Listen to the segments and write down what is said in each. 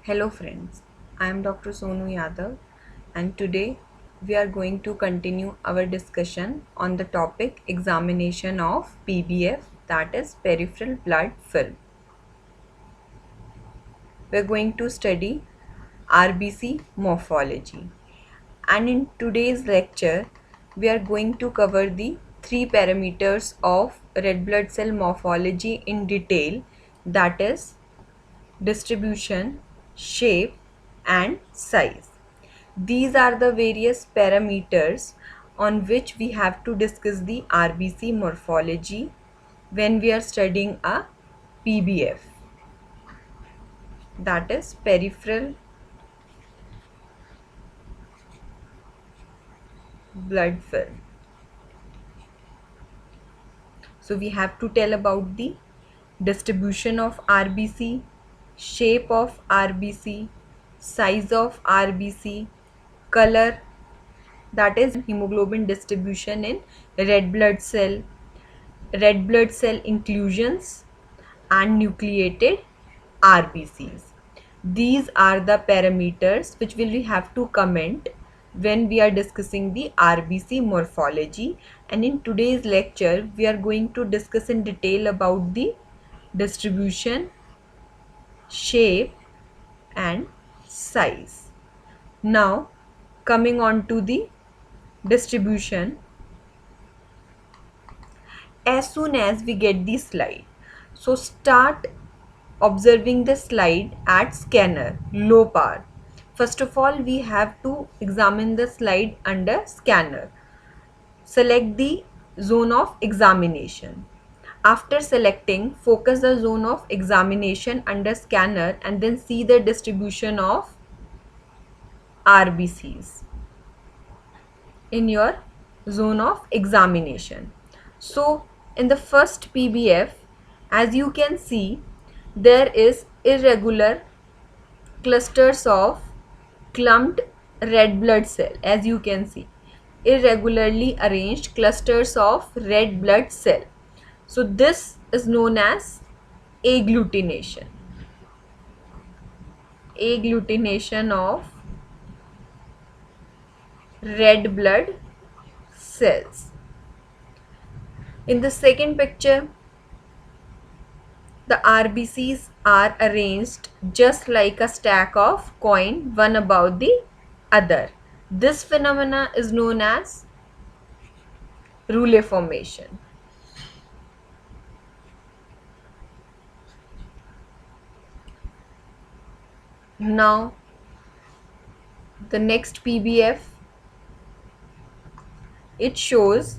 Hello friends, I am Dr. Sonu Yadav and today we are going to continue our discussion on the topic examination of PBF, that is peripheral blood film. We are going to study RBC morphology, and in today's lecture we are going to cover the three parameters of red blood cell morphology in detail, that is distribution, shape and size. These are the various parameters on which we have to discuss the RBC morphology when we are studying a PBF, that is peripheral blood film. So we have to tell about the distribution of RBC, shape of RBC, size of RBC, color, that is hemoglobin distribution in red blood cell inclusions and nucleated RBCs. These are the parameters which we have to comment when we are discussing the RBC morphology, and in today's lecture we are going to discuss in detail about the distribution, shape and size. Now coming on to the distribution, as soon as we get the slide, so start observing the slide at scanner low power. First of all, we have to examine the slide under scanner. Select the zone of examination. After selecting, focus the zone of examination under scanner and then see the distribution of RBCs in your zone of examination. So in the first PBF, as you can see, there is irregular clusters of clumped red blood cell. As you can see, irregularly arranged clusters of red blood cell. So this is known as agglutination. Agglutination of red blood cells. In the second picture, the RBCs are arranged just like a stack of coin, one above the other. This phenomena is known as rouleau formation. Now the next PBF, it shows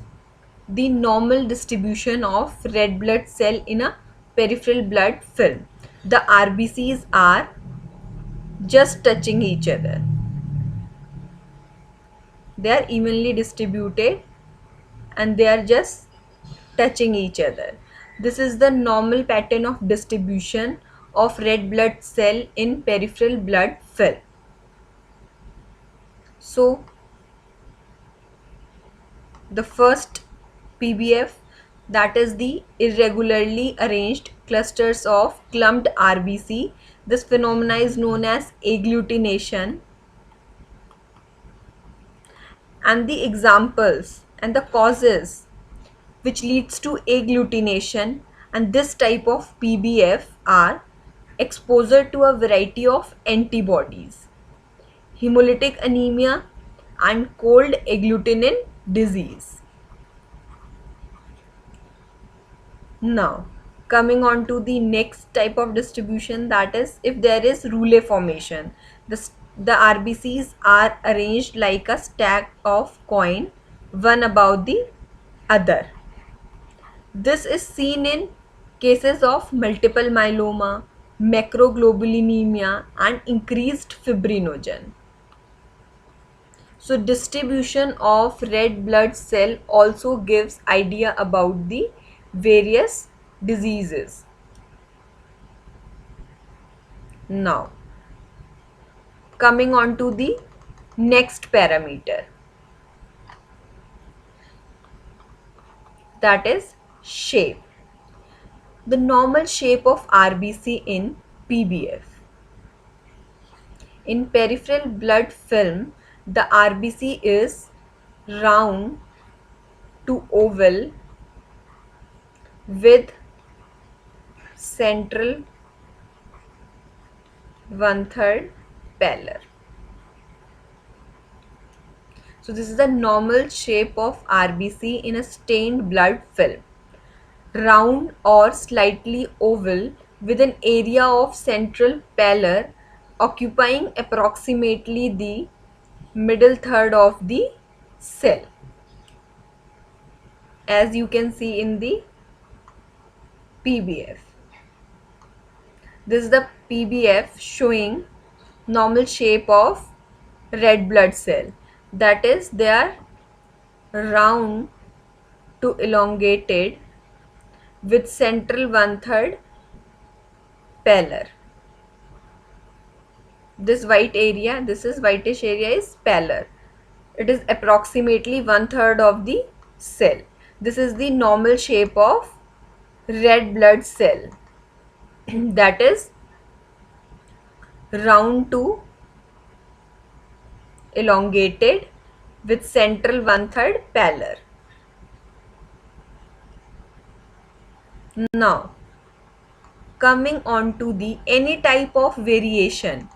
the normal distribution of red blood cell in a peripheral blood film. The RBCs are just touching each other. They are evenly distributed and they are just touching each other. This is the normal pattern of distribution of red blood cell in peripheral blood film. So the first PBF, that is the irregularly arranged clusters of clumped RBC. This phenomena is known as agglutination, and the examples and the causes which leads to agglutination and this type of PBF are exposure to a variety of antibodies, hemolytic anemia and cold agglutinin disease. Now coming on to the next type of distribution, that is if there is rouleau formation. The RBCs are arranged like a stack of coin, one above the other. This is seen in cases of multiple myeloma, macroglobulinemia and increased fibrinogen. So distribution of red blood cell also gives idea about the various diseases. Now coming on to the next parameter, that is shape. The normal shape of RBC in PBF. In peripheral blood film, the RBC is round to oval with central one-third pallor. So this is the normal shape of RBC in a stained blood film. Round or slightly oval with an area of central pallor occupying approximately the middle third of the cell, as you can see in the PBF. This is the PBF showing normal shape of red blood cell, that is they are round to elongated with central one-third pallor. This white area, this is whitish area, is pallor. It is approximately one-third of the cell. This is the normal shape of red blood cell that is round to elongated with central one-third pallor. Now coming on to the any type of variation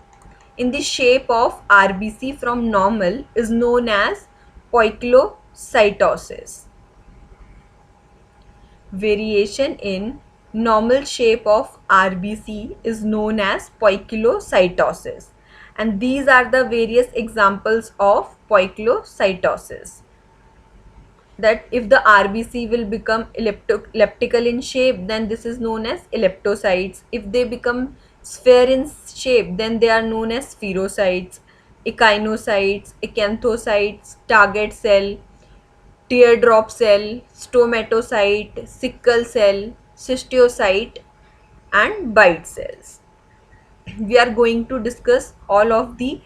in the shape of RBC from normal is known as poikilocytosis. Variation in normal shape of RBC is known as poikilocytosis, and these are the various examples of poikilocytosis. That if the RBC will become elliptical in shape, then this is known as elliptocytes. If they become sphere in shape, then they are known as spherocytes, echinocytes, acanthocytes, target cell, teardrop cell, stomatocyte, sickle cell, cystiocyte, and bite cells. We are going to discuss all of the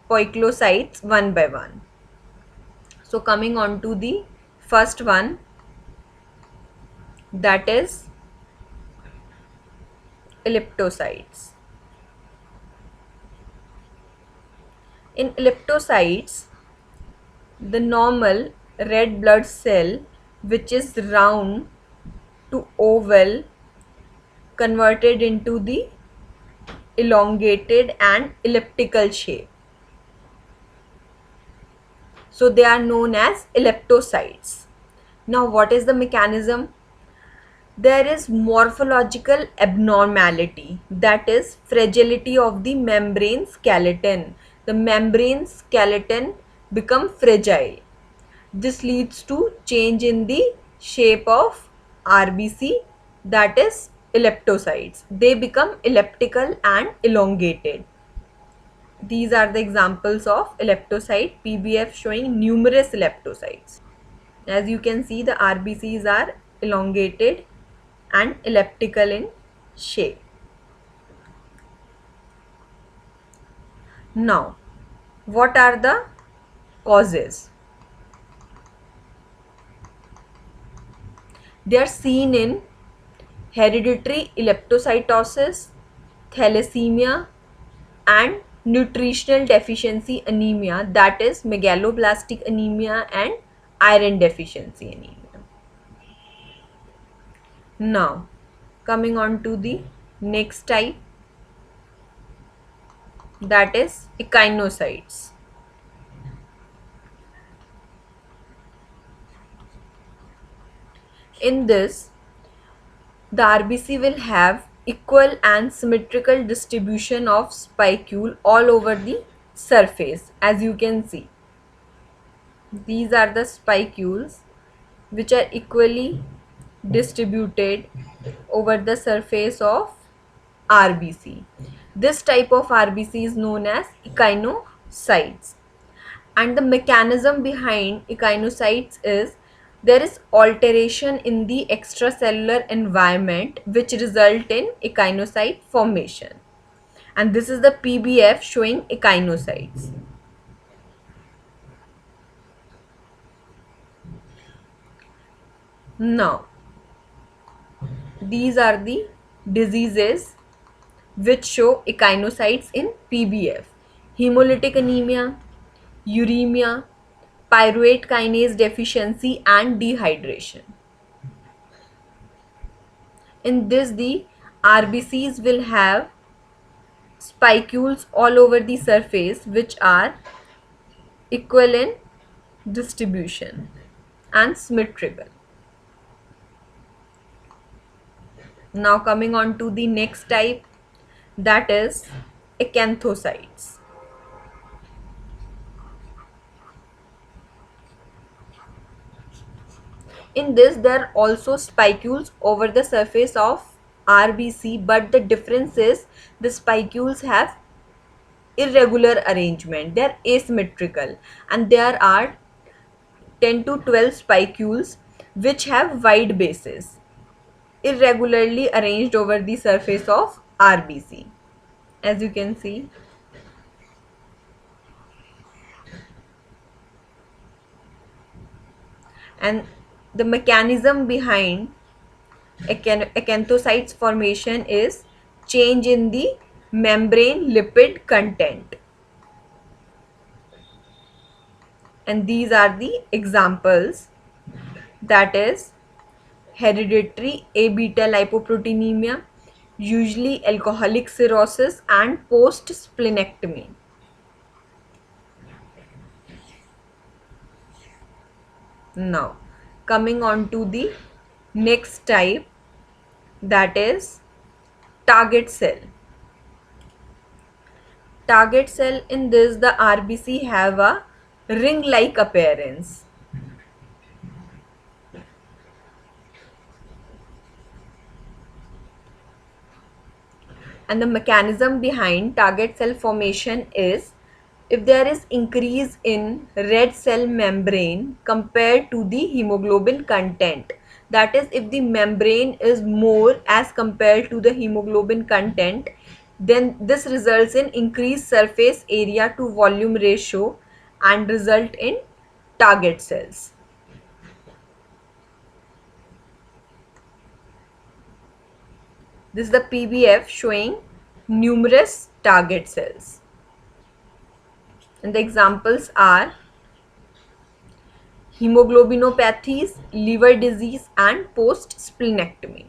poikilocytes one by one. So coming on to the first one, that is elliptocytes. In elliptocytes, the normal red blood cell, which is round to oval, converted into the elongated and elliptical shape. So they are known as elliptocytes. Now what is the mechanism? There is morphological abnormality, that is fragility of the membrane skeleton. The membrane skeleton become fragile. This leads to change in the shape of RBC, that is elliptocytes. They become elliptical and elongated. These are the examples of elliptocyte PBF showing numerous elliptocytes. As you can see, the RBCs are elongated and elliptical in shape. Now, what are the causes? They are seen in hereditary elliptocytosis, thalassemia, and nutritional deficiency anemia, that is megaloblastic anemia and iron deficiency anemia. Now, coming on to the next type, that is echinocytes. In this, the RBC will have equal and symmetrical distribution of spicule all over the surface, as you can see. These are the spicules which are equally distributed over the surface of RBC. This type of RBC is known as echinocytes. And the mechanism behind echinocytes is there is alteration in the extracellular environment which result in echinocyte formation. And this is the PBF showing echinocytes. Now, these are the diseases which show echinocytes in PBF. hemolytic anemia, uremia, pyruvate kinase deficiency, and dehydration. In this, the RBCs will have spicules all over the surface which are equal in distribution and symmetrical. Now coming on to the next type, that is acanthocytes. In this, there are also spicules over the surface of RBC, but the difference is the spicules have irregular arrangement. They are asymmetrical, and there are 10 to 12 spicules which have wide bases, irregularly arranged over the surface of RBC, as you can see. And the mechanism behind acanthocytes formation is change in the membrane lipid content. And these are the examples, that is hereditary A beta lipoproteinemia, usually alcoholic cirrhosis, and post splenectomy. Now coming on to the next type, that is target cell. Target cell, in this the RBC have a ring like appearance. And the mechanism behind target cell formation is if there is increase in red cell membrane compared to the hemoglobin content. That is, if the membrane is more as compared to the hemoglobin content, then this results in increased surface area to volume ratio and result in target cells. This is the PBF showing numerous target cells. And the examples are hemoglobinopathies, liver disease, and post-splenectomy.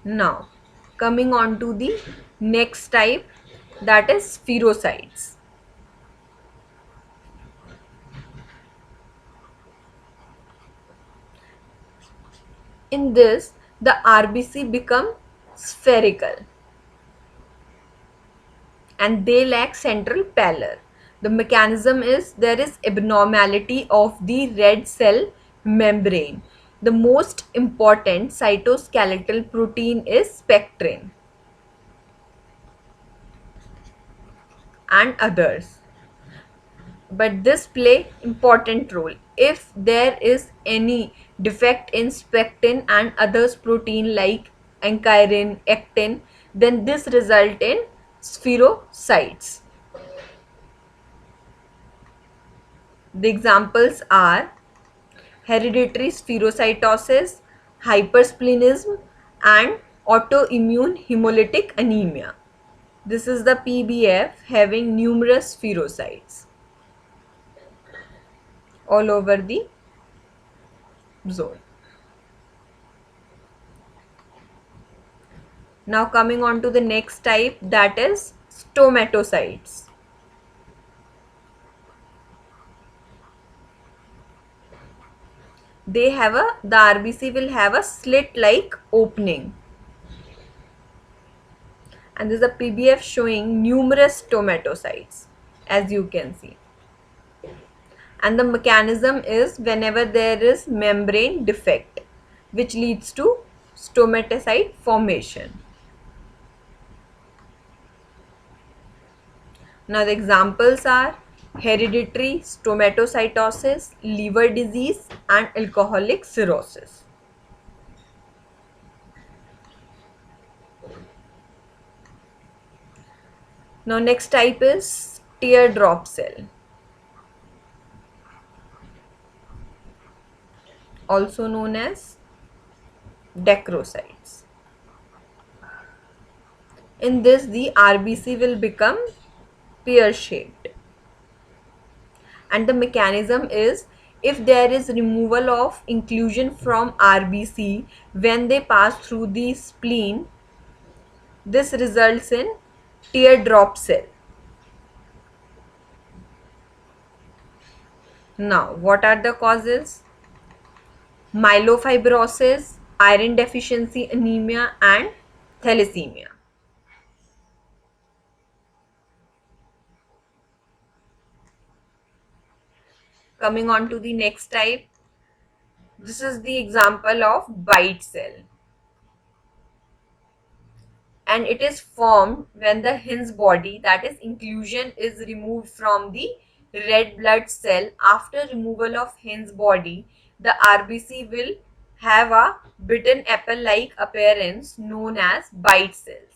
Now, coming on to the next type, that is spherocytes. In this, the RBC become spherical and they lack central pallor. The mechanism is there is abnormality of the red cell membrane. The most important cytoskeletal protein is spectrin and others. But this play important role. If there is any defect in spectin and others protein like ankyrin, actin, then this result in spherocytes. The examples are hereditary spherocytosis, hypersplenism, and autoimmune hemolytic anemia. This is the PBF having numerous spherocytes all over the zone. Now coming on to the next type, that is stomatocytes. The RBC will have a slit like opening, and this is a PBF showing numerous stomatocytes, as you can see. And the mechanism is whenever there is membrane defect which leads to stomatocyte formation. Now the examples are hereditary stomatocytosis, liver disease, and alcoholic cirrhosis. Now next type is teardrop cell, also known as dacrocytes. In this, the RBC will become pear shaped. And the mechanism is, if there is removal of inclusion from RBC when they pass through the spleen, this results in teardrop cell. Now, what are the causes? Myelofibrosis, iron deficiency anemia, and thalassemia. Coming on to the next type, this is the example of bite cell, and it is formed when the His body, that is inclusion, is removed from the red blood cell. After removal of His body, the RBC will have a bitten apple like appearance known as bite cells.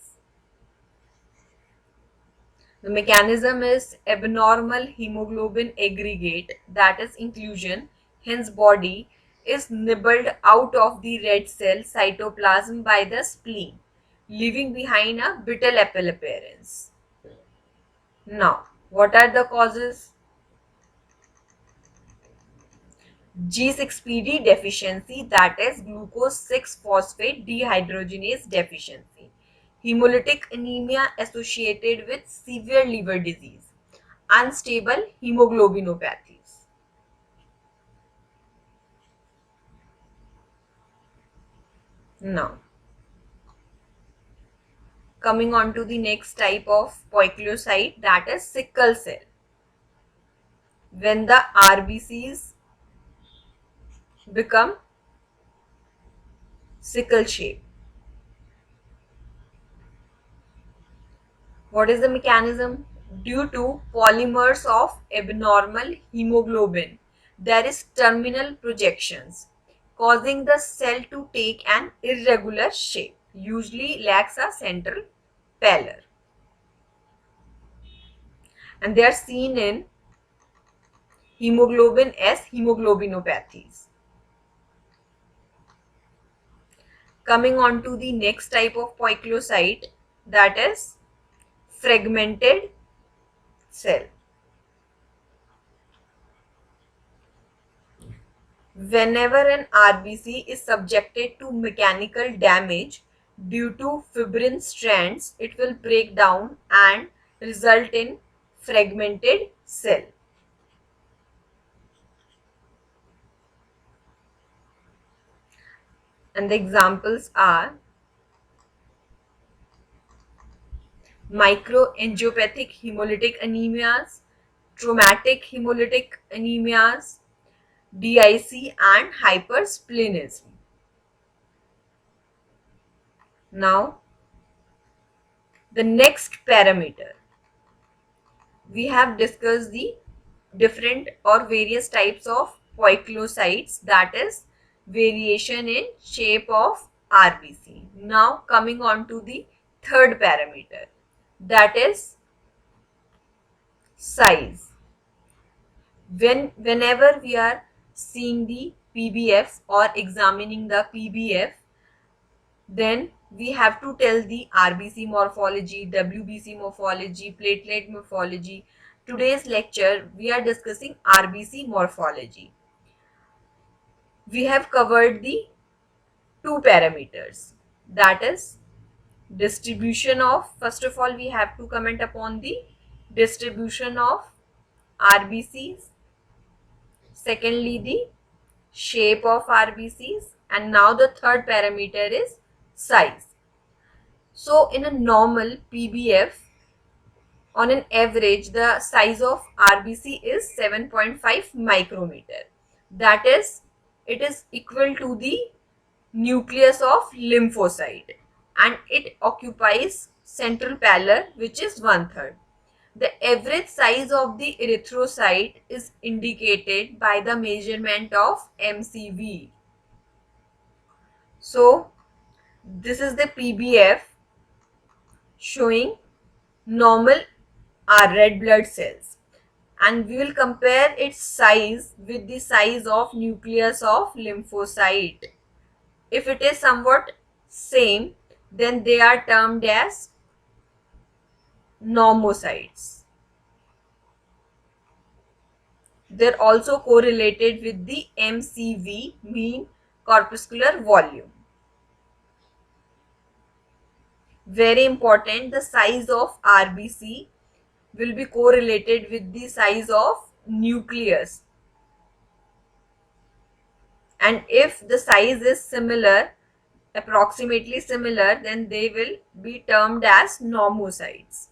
The mechanism is abnormal hemoglobin aggregate, that is inclusion, His body, is nibbled out of the red cell cytoplasm by the spleen, leaving behind a brittle apple appearance. Now, what are the causes? G6PD deficiency, that is glucose 6 phosphate dehydrogenase deficiency. Hemolytic anemia associated with severe liver disease. Unstable hemoglobinopathies. Now, coming on to the next type of poikilocyte, that is sickle cell. When the RBCs become sickle shape. What is the mechanism? Due to polymers of abnormal hemoglobin, there is terminal projections, causing the cell to take an irregular shape, usually lacks a central pallor, and they are seen in hemoglobin S hemoglobinopathies. Coming on to the next type of poikilocyte, that is fragmented cell. Whenever an RBC is subjected to mechanical damage due to fibrin strands, it will break down and result in fragmented cell. And the examples are microangiopathic hemolytic anemias, traumatic hemolytic anemias, DIC, and hypersplenism. Now, the next parameter. We have discussed the different or various types of poikilocytes, that is variation in shape of RBC. Now coming on to the third parameter, that is size. Whenever we are seeing the PBF or examining the PBF, then we have to tell the RBC morphology, WBC morphology, platelet morphology. Today's lecture, we are discussing RBC morphology. We have covered the two parameters, that is distribution of, first of all, we have to comment upon the distribution of RBCs, secondly, the shape of RBCs, and now the third parameter is size. So in a normal PBF, on an average, the size of RBC is 7.5 micrometer. That is, it is equal to the nucleus of lymphocyte, and it occupies central pallor, which is 1/3. The average size of the erythrocyte is indicated by the measurement of MCV. So, this is the PBF showing normal red blood cells, and we will compare its size with the size of nucleus of lymphocyte. If it is somewhat same, then they are termed as normocytes. They're also correlated with the MCV, mean corpuscular volume. Very important, the size of RBC will be correlated with the size of nucleus. And if the size is similar, approximately similar, then they will be termed as normocytes.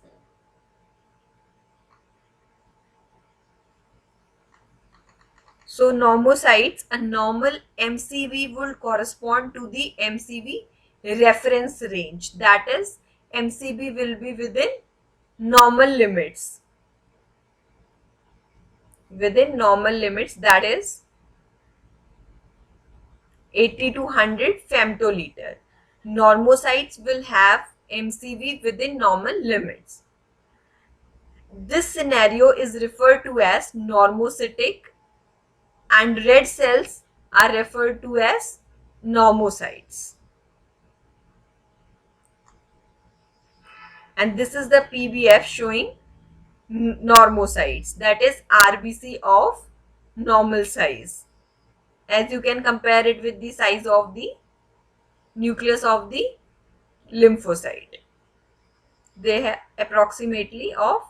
So normocytes, a normal MCV will correspond to the MCV reference range. That is, MCV will be within normal limits. Within normal limits, that is 80 to 100 femtoliter. Normocytes will have MCV within normal limits. This scenario is referred to as normocytic, and red cells are referred to as normocytes. And this is the PBF showing normocytes, that is RBC of normal size. As you can compare it with the size of the nucleus of the lymphocyte. They have approximately of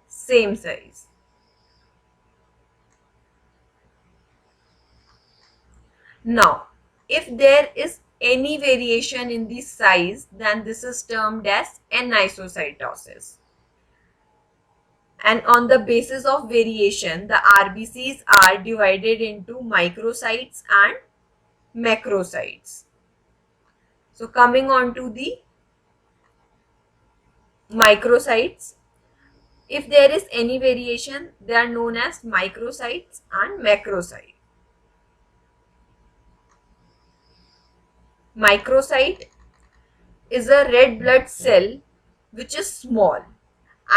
same size. Now, if there is any variation in the size, then this is termed as anisocytosis. And on the basis of variation, the RBCs are divided into microcytes and macrocytes. So coming on to the microcytes, if there is any variation, they are known as microcytes and macrocytes. Microcyte is a red blood cell which is small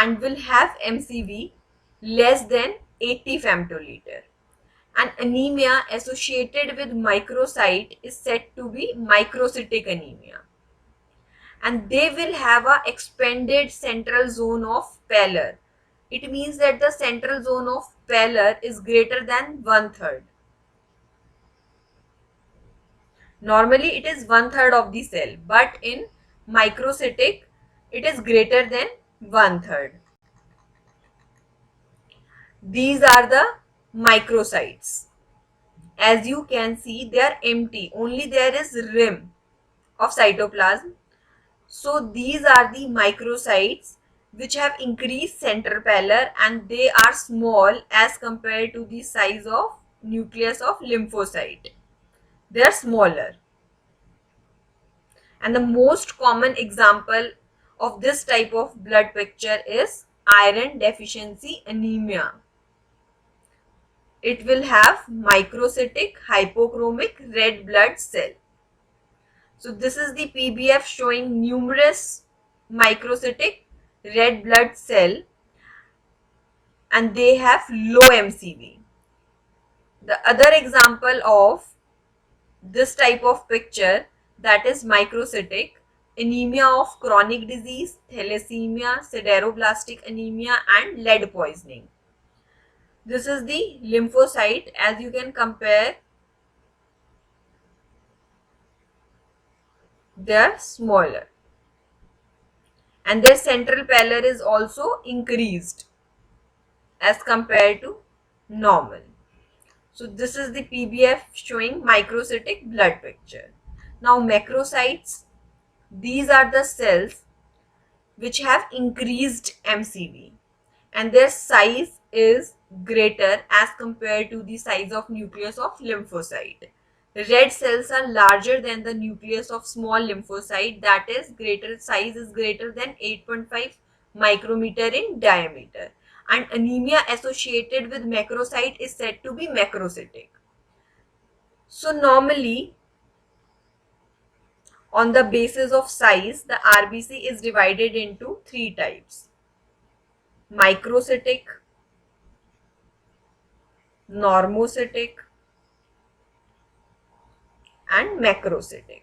and will have MCV less than 80 femtoliter. And anemia associated with microcyte is said to be microcytic anemia. And they will have a expanded central zone of pallor. It means that the central zone of pallor is greater than 1/3. Normally it is 1/3 of the cell, but in microcytic it is greater than 1/3. These are the microcytes. As you can see, they are empty, only there is rim of cytoplasm. So these are the microcytes which have increased central pallor, and they are small as compared to the size of nucleus of lymphocyte. They are smaller. And the most common example of this type of blood picture is iron deficiency anemia. It will have microcytic hypochromic red blood cell. So this is the PBF showing numerous microcytic red blood cell, and they have low MCV. The other example of this type of picture, that is microcytic anemia of chronic disease, thalassemia, sideroblastic anemia and lead poisoning. This is the lymphocyte. As you can compare, they are smaller and their central pallor is also increased as compared to normal. So this is the PBF showing microcytic blood picture. Now macrocytes, these are the cells which have increased MCV and their size is greater as compared to the size of nucleus of lymphocyte. Red cells are larger than the nucleus of small lymphocyte, that is greater size is greater than 8.5 micrometer in diameter, and anemia associated with macrocyte is said to be macrocytic. So normally on the basis of size, the RBC is divided into three types: microcytic, normocytic and macrocytic.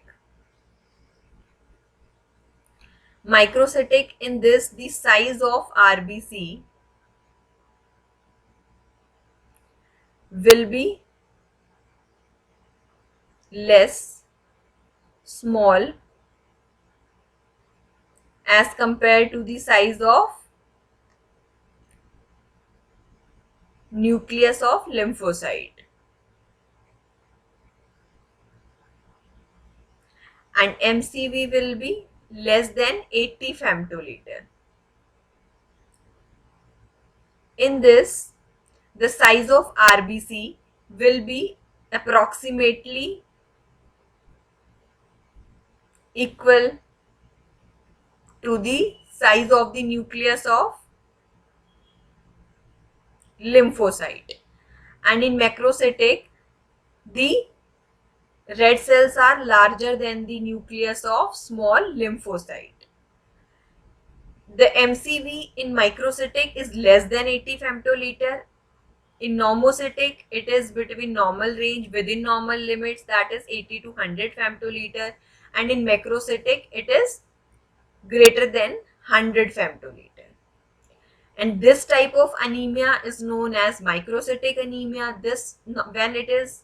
Microcytic, in this the size of RBC will be less small as compared to the size of nucleus of lymphocyte, and MCV will be less than 80 femtoliter. In this, the size of RBC will be approximately equal to the size of the nucleus of lymphocyte. And in macrocytic, the red cells are larger than the nucleus of small lymphocyte. The MCV in microcytic is less than 80 femtoliter. In normocytic, it is between normal range, within normal limits, that is 80 to 100 femtoliter. And in macrocytic, it is greater than 100 femtoliter. And this type of anemia is known as microcytic anemia. This, when it is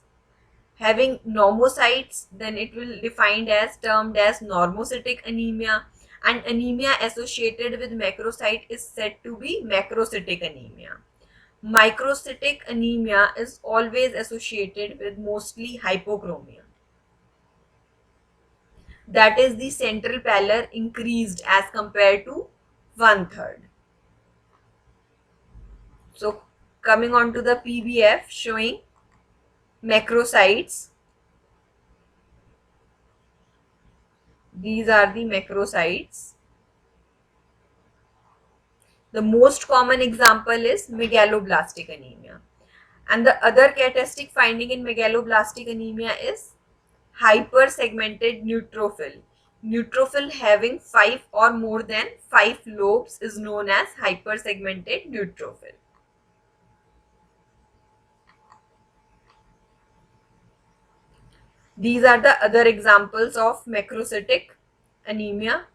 having normocytes, then it will defined as termed as normocytic anemia, and anemia associated with macrocyte is said to be macrocytic anemia. Microcytic anemia is always associated with mostly hypochromia, that is the central pallor increased as compared to 1/3. So coming on to the PBF showing macrocytes, these are the macrocytes. The most common example is megaloblastic anemia. And the other characteristic finding in megaloblastic anemia is hypersegmented neutrophil. Neutrophil having 5 or more than 5 lobes is known as hypersegmented neutrophil. These are the other examples of macrocytic anemia: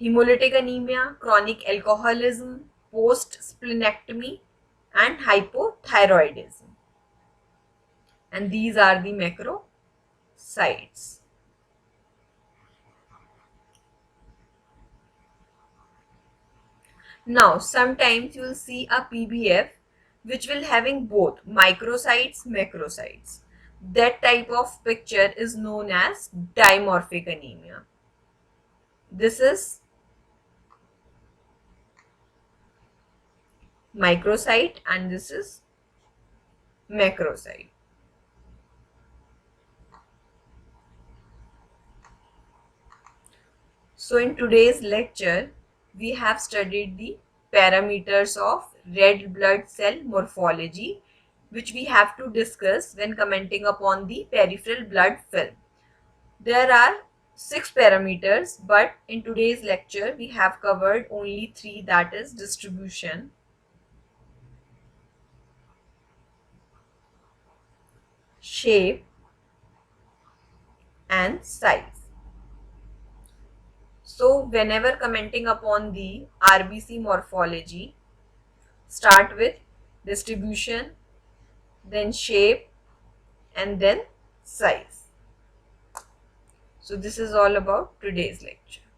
hemolytic anemia, chronic alcoholism, post-splenectomy, and hypothyroidism. And these are the macrocytes. Now, sometimes you will see a PBF which will having both microcytes, macrocytes. That type of picture is known as dimorphic anemia. This is microcyte and this is macrocyte. So in today's lecture, we have studied the parameters of red blood cell morphology, which we have to discuss when commenting upon the peripheral blood film. There are 6 parameters, but in today's lecture, we have covered only 3, that is distribution, shape, and size. So whenever commenting upon the RBC morphology, start with distribution, then shape, and then size. So this is all about today's lecture.